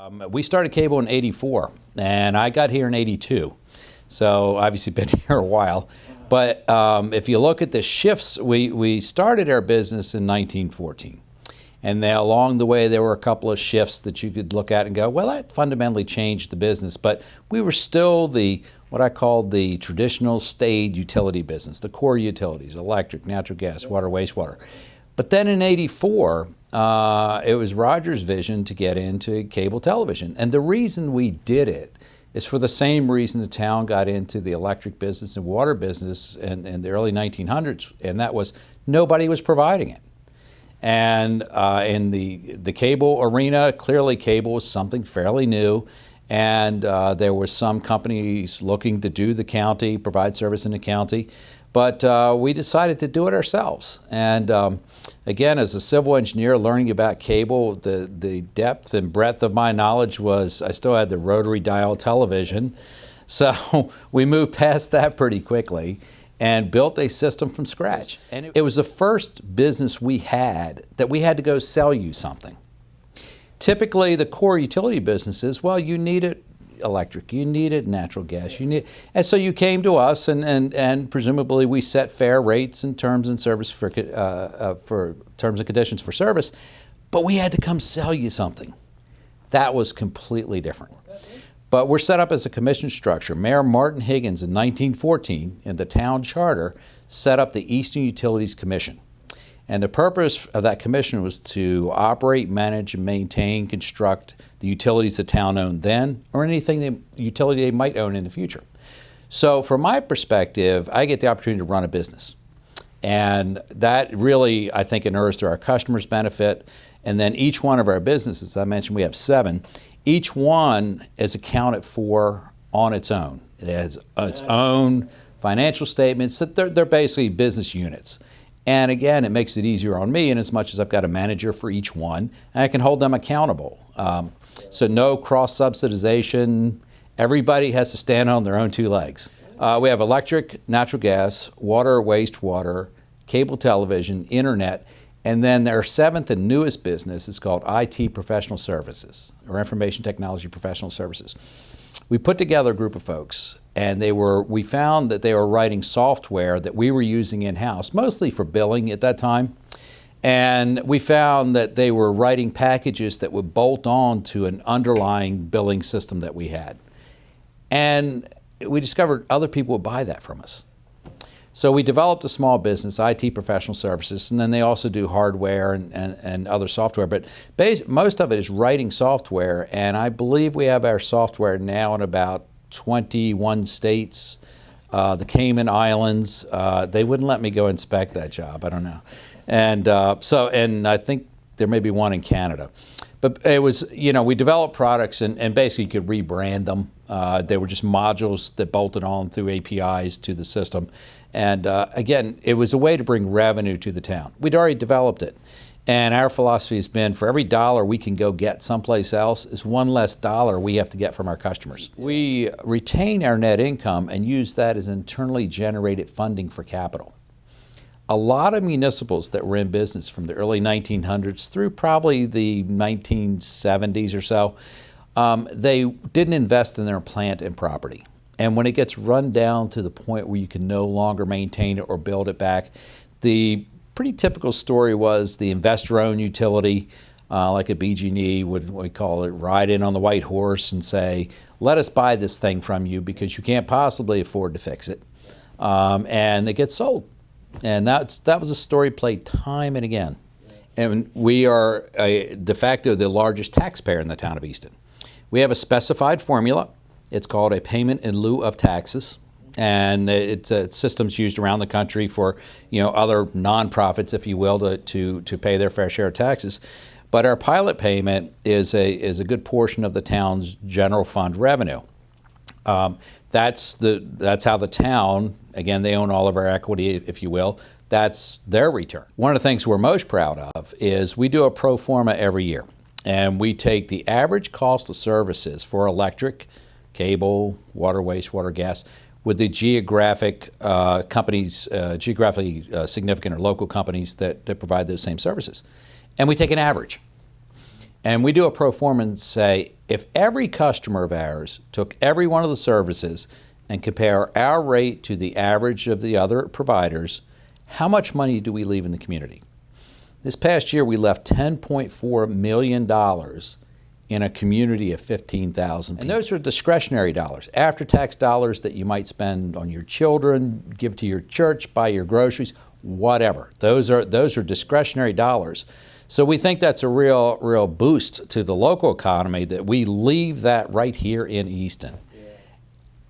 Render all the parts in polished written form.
We started cable in '84, and I got here in '82. So obviously been here a while. But if you look at the shifts, we started our business in 1914. And then along the way, there were a couple of shifts that you could look at and go, well, that fundamentally changed the business. But we were still what I called the traditional staid utility business, the core utilities, electric, natural gas, water, wastewater. But then in '84, it was Roger's vision to get into cable television. And the reason we did it is for the same reason the town got into the electric business and water business in the early 1900s, and that was nobody was providing it. And in the cable arena, clearly cable was something fairly new, and there were some companies looking to do the county, provide service in the county, but we decided to do it ourselves. And again, as a civil engineer learning about cable, the depth and breadth of my knowledge was I still had the rotary dial television, so we moved past that pretty quickly and built a system from scratch. And it was the first business we had that we had to go sell you something. Typically, the core utility businesses, well, you needed electric, you needed natural gas, and so you came to us, and presumably we set fair rates and terms and service for terms and conditions for service, but we had to come sell you something. That was completely different. But we're set up as a commission structure. Mayor Martin Higgins in 1914, in the town charter, set up the Easton Utilities Commission. And the purpose of that commission was to operate, manage, and maintain, construct the utilities the town owned then, or anything utility they might own in the future. So from my perspective, I get the opportunity to run a business. And that really, I think, inures to our customers' benefit. And then each one of our businesses, I mentioned we have 7, each one is accounted for on its own. It has its own financial statements. They're basically business units. And again, it makes it easier on me in as much as I've got a manager for each one, and I can hold them accountable. So no cross-subsidization. Everybody has to stand on their own 2 legs. We have electric, natural gas, water, wastewater, cable television, internet, and then our 7th and newest business is called IT Professional Services, or Information Technology Professional Services. We put together a group of folks, and we found that they were writing software that we were using in-house, mostly for billing at that time. And we found that they were writing packages that would bolt on to an underlying billing system that we had. And we discovered other people would buy that from us. So we developed a small business, IT Professional Services, and then they also do hardware and other software. But most of it is writing software, and I believe we have our software now in about 21 states. The Cayman Islands, they wouldn't let me go inspect that job, I don't know. And and I think there may be one in Canada. But it was, we developed products and basically you could rebrand them. They were just modules that bolted on through APIs to the system. And again, it was a way to bring revenue to the town. We'd already developed it. And our philosophy has been for every dollar we can go get someplace else is one less dollar we have to get from our customers. We retain our net income and use that as internally generated funding for capital. A lot of municipals that were in business from the early 1900s through probably the 1970s or so, they didn't invest in their plant and property. And when it gets run down to the point where you can no longer maintain it or build it back, the pretty typical story was the investor-owned utility, like a BG&E, we call it, ride in on the white horse and say, let us buy this thing from you because you can't possibly afford to fix it. And it gets sold. And that was a story played time and again. And we are de facto the largest taxpayer in the town of Easton. We have a specified formula. It's called a payment in lieu of taxes. And it's systems used around the country for other nonprofits, if you will, to pay their fair share of taxes. But our pilot payment is a good portion of the town's general fund revenue. That's how the town, again, they own all of our equity, if you will, that's their return. One of the things we're most proud of is we do a pro forma every year. And we take the average cost of services for electric, cable, water, wastewater, gas, with the geographic companies, geographically significant or local companies that provide those same services. And we take an average. And we do a pro forma and say, if every customer of ours took every one of the services and compare our rate to the average of the other providers, how much money do we leave in the community? This past year, we left $10.4 million in a community of 15,000 people. And those are discretionary dollars, after-tax dollars that you might spend on your children, give to your church, buy your groceries, whatever. Those are discretionary dollars. So we think that's a real boost to the local economy that we leave that right here in Easton.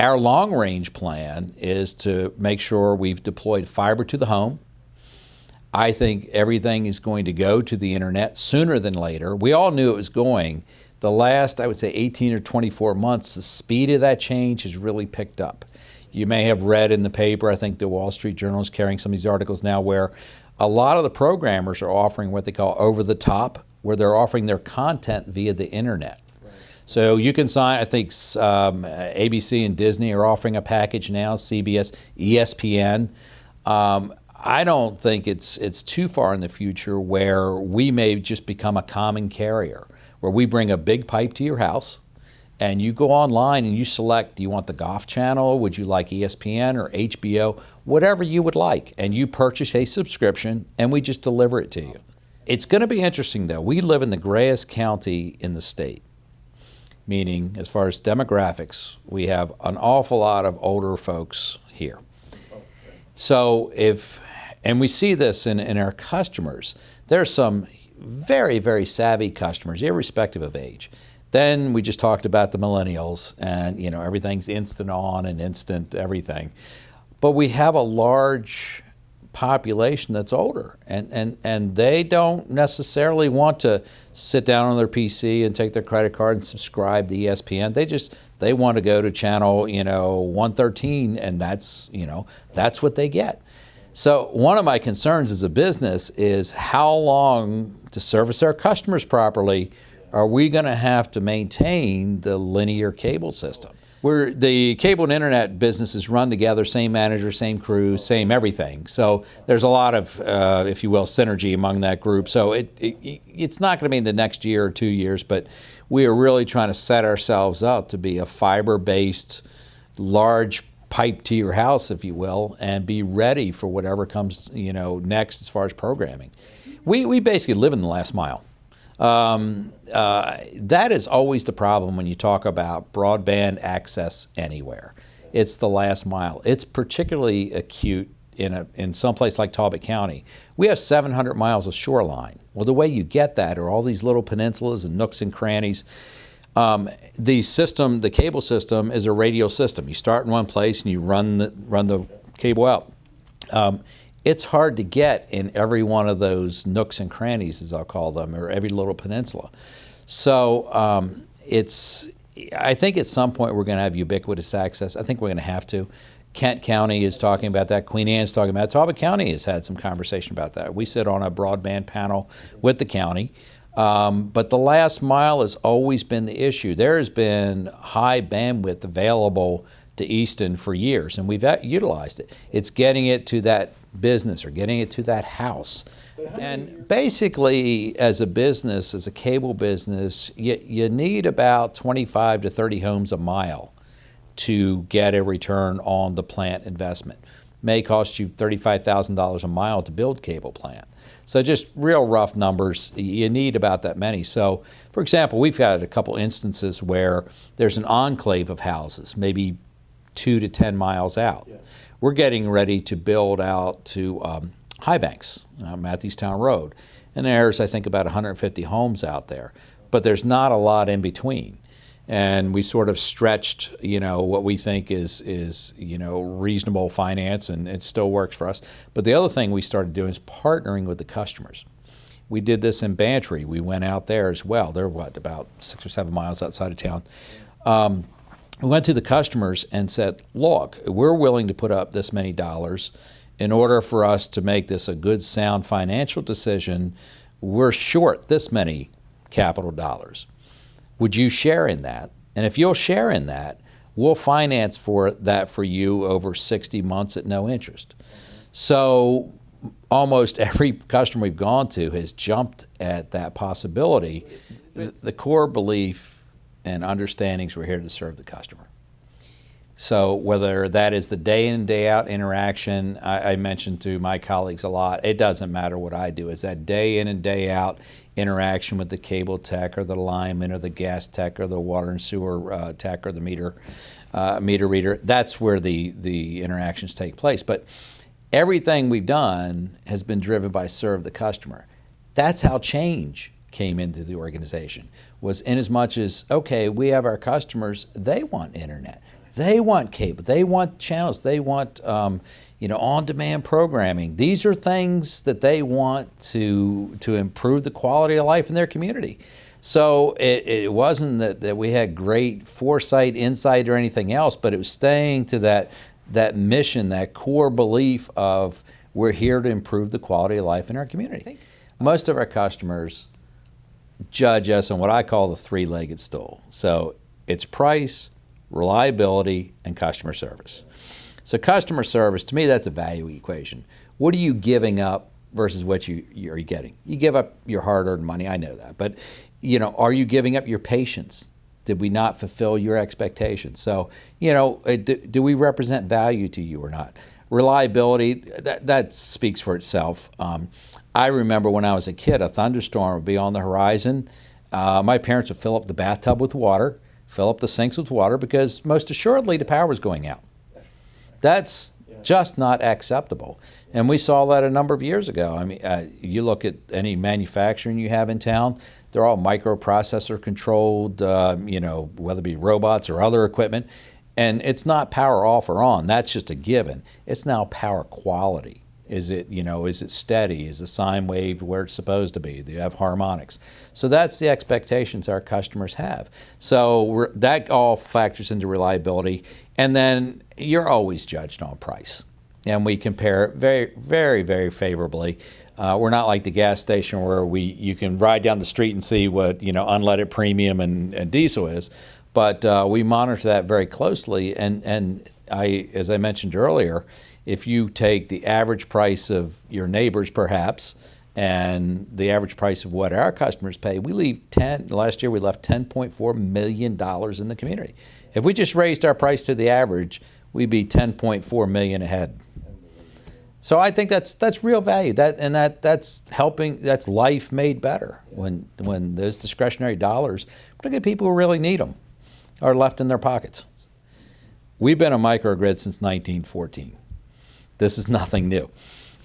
Our long-range plan is to make sure we've deployed fiber to the home. I think everything is going to go to the internet sooner than later. We all knew it was going. The last, I would say, 18 or 24 months, the speed of that change has really picked up. You may have read in the paper, I think the Wall Street Journal is carrying some of these articles now, where a lot of the programmers are offering what they call over-the-top, where they're offering their content via the internet. So you can sign, I think ABC and Disney are offering a package now, CBS, ESPN. I don't think it's too far in the future where we may just become a common carrier, where we bring a big pipe to your house and you go online and you select, do you want the golf channel? Would you like ESPN or HBO? Whatever you would like. And you purchase a subscription and we just deliver it to you. It's going to be interesting though. We live in the grayest county in the state, meaning as far as demographics, we have an awful lot of older folks here. So and we see this in our customers, there's some very, very savvy customers, irrespective of age. Then we just talked about the millennials and, everything's instant on and instant everything. But we have a large population that's older and they don't necessarily want to sit down on their PC and take their credit card and subscribe to ESPN. They want to go to channel, 113 and that's what they get. So one of my concerns as a business is how long to service our customers properly are we going to have to maintain the linear cable system? Where the cable and internet businesses run together, same manager, same crew, same everything. So there's a lot of, if you will, synergy among that group. So it's not going to be in the next year or 2 years, but we are really trying to set ourselves up to be a fiber-based, large pipe to your house, if you will, and be ready for whatever comes, next as far as programming. We basically live in the last mile. That is always the problem when you talk about broadband access anywhere. It's the last mile. It's particularly acute in some place like Talbot County. We have 700 miles of shoreline. Well, the way you get that are all these little peninsulas and nooks and crannies. The cable system is a radial system. You start in one place and you run the cable out. It's hard to get in every one of those nooks and crannies, as I'll call them, or every little peninsula. So I think at some point we're going to have ubiquitous access. I think we're going to have to. Kent County is talking about that. Queen Anne's talking about it. Talbot County has had some conversation about that. We sit on a broadband panel with the county. But the last mile has always been the issue. There has been high bandwidth available to Easton for years, and we've utilized it. It's getting it to that business or getting it to that house. And basically, as a business, as a cable business, you need about 25 to 30 homes a mile to get a return on the plant investment. May cost you $35,000 a mile to build cable plant. So just real rough numbers, you need about that many. So, for example, we've had a couple instances where there's an enclave of houses, maybe 2 to 10 miles out. Yeah. We're getting ready to build out to High Banks, Matthewstown Road. And there's, I think, about 150 homes out there. But there's not a lot in between. And we sort of stretched, what we think is reasonable finance, and it still works for us. But the other thing we started doing is partnering with the customers. We did this in Bantry. We went out there as well. They're about 6 or 7 miles outside of town. We went to the customers and said, look, we're willing to put up this many dollars in order for us to make this a good, sound financial decision. We're short this many capital dollars. Would you share in that? And if you'll share in that, we'll finance for that for you over 60 months at no interest. So almost every customer we've gone to has jumped at that possibility. the core belief and understandings, we're here to serve the customer. So whether that is the day in and day out interaction, I mentioned to my colleagues a lot, it doesn't matter what I do. It's that day in and day out interaction with the cable tech or the lineman or the gas tech or the water and sewer tech or the meter reader. That's where the interactions take place. But everything we've done has been driven by serve the customer. That's how change came into the organization, was in as much as, okay, we have our customers, they want internet. They want cable. They want channels. They want on-demand programming. These are things that they want to improve the quality of life in their community. So it wasn't that we had great foresight, insight, or anything else, but it was staying to that mission, that core belief of we're here to improve the quality of life in our community. Most of our customers judge us on what I call the three-legged stool. So it's price, reliability, and customer service. So customer service, to me, that's a value equation. What are you giving up versus what you're getting? You give up your hard-earned money, I know that, but are you giving up your patience? Did we not fulfill your expectations? So, do we represent value to you or not? Reliability, that speaks for itself. I remember when I was a kid, a thunderstorm would be on the horizon. My parents would fill up the bathtub with water, fill up the sinks with water, because most assuredly the power was going out. That's just not acceptable. And we saw that a number of years ago. I mean, you look at any manufacturing you have in town, they're all microprocessor controlled, whether it be robots or other equipment. And it's not power off or on. That's just a given. It's now power quality. Is it steady? Is the sine wave where it's supposed to be? Do you have harmonics? So that's the expectations our customers have. So that all factors into reliability. And then you're always judged on price. And we compare very, very, very favorably. We're not like the gas station where you can ride down the street and see what unleaded premium and diesel is. But we monitor that very closely. And as I mentioned earlier, if you take the average price of your neighbors, perhaps, and the average price of what our customers pay, last year we left $10.4 million in the community. If we just raised our price to the average, we'd be $10.4 million ahead. So I think that's real value. That's helping. That's life made better when those discretionary dollars, particularly people who really need them, are left in their pockets. We've been a microgrid since 1914. This is nothing new.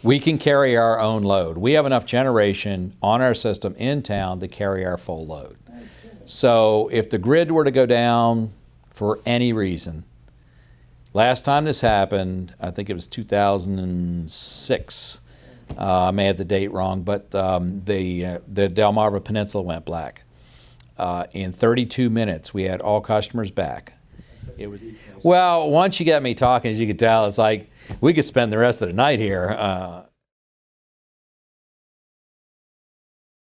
We can carry our own load. We have enough generation on our system in town to carry our full load. So if the grid were to go down for any reason, last time this happened, I think it was 2006. I may have the date wrong, but the Delmarva Peninsula went black. In 32 minutes, we had all customers back. Well, once you get me talking, as you can tell, it's like we could spend the rest of the night here.